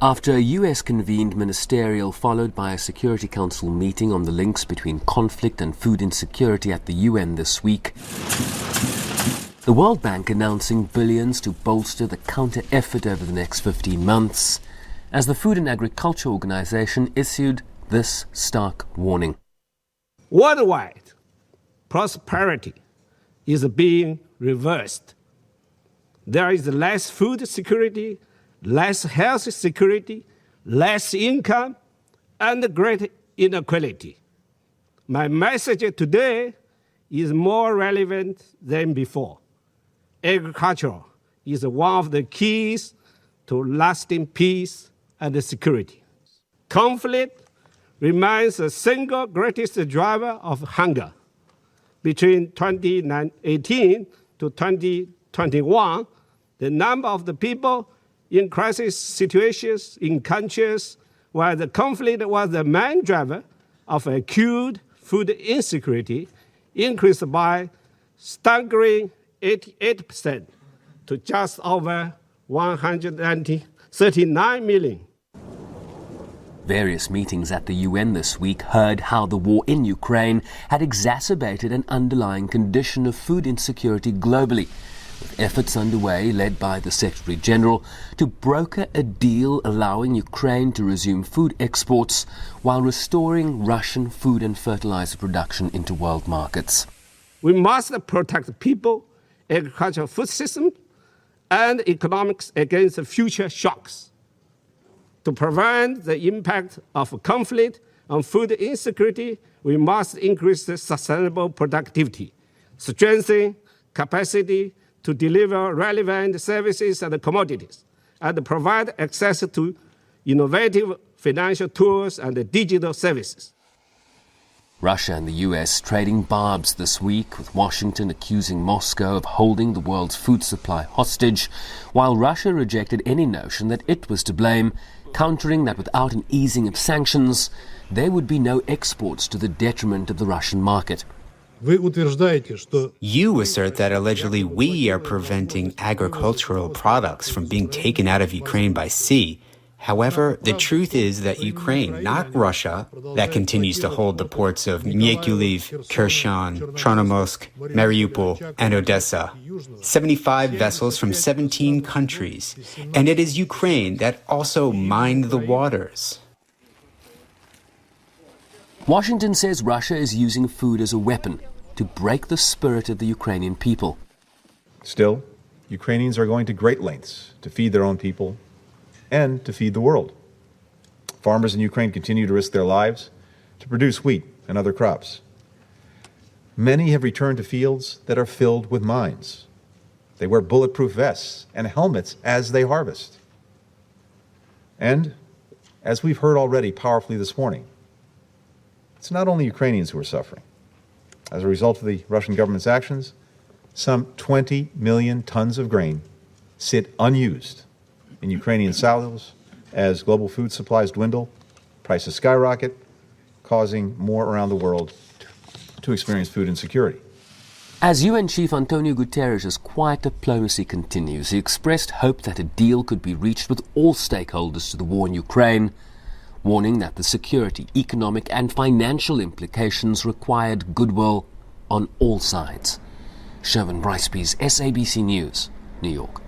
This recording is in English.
After a US-convened ministerial followed by a Security Council meeting on the links between conflict and food insecurity at the UN this week, the World Bank announcing billions to bolster the counter-effort over the next 15 months, as the Food and Agriculture Organization issued this stark warning. Worldwide, prosperity is being reversed. There is less food security, less health security, less income, and great inequality. My message today is more relevant than before. Agriculture is one of the keys to lasting peace and security. Conflict remains the single greatest driver of hunger. Between 2018 to 2021, the number of the people in crisis situations in countries where the conflict was the main driver of acute food insecurity increased by staggering 88% to just over 139 million. Various meetings at the UN this week heard how the war in Ukraine had exacerbated an underlying condition of food insecurity globally, with efforts underway led by the Secretary General to broker a deal allowing Ukraine to resume food exports while restoring Russian food and fertilizer production into world markets. We must protect people, agricultural food system, and economics against future shocks. To prevent the impact of conflict on food insecurity, we must increase sustainable productivity, strengthen capacity to deliver relevant services and commodities, and provide access to innovative financial tools and digital services. Russia and the US trading barbs this week, with Washington accusing Moscow of holding the world's food supply hostage, while Russia rejected any notion that it was to blame, countering that without an easing of sanctions, there would be no exports to the detriment of the Russian market. You assert that allegedly we are preventing agricultural products from being taken out of Ukraine by sea. However, the truth is that Ukraine, not Russia, that continues to hold the ports of Mykolaiv, Kherson, Chornomorsk, Mariupol, and Odessa. 75 vessels from 17 countries. And it is Ukraine that also mined the waters. Washington says Russia is using food as a weapon to break the spirit of the Ukrainian people. Still, Ukrainians are going to great lengths to feed their own people and to feed the world. Farmers in Ukraine continue to risk their lives to produce wheat and other crops. Many have returned to fields that are filled with mines. They wear bulletproof vests and helmets as they harvest. And, as we've heard already powerfully this morning, it's not only Ukrainians who are suffering. As a result of the Russian government's actions, some 20 million tons of grain sit unused in Ukrainian silos as global food supplies dwindle, prices skyrocket, causing more around the world to experience food insecurity. As UN Chief Antonio Guterres' quiet diplomacy continues, he expressed hope that a deal could be reached with all stakeholders to the war in Ukraine, warning that the security, economic and financial implications required goodwill on all sides. Sherwin Briceby's SABC News, New York.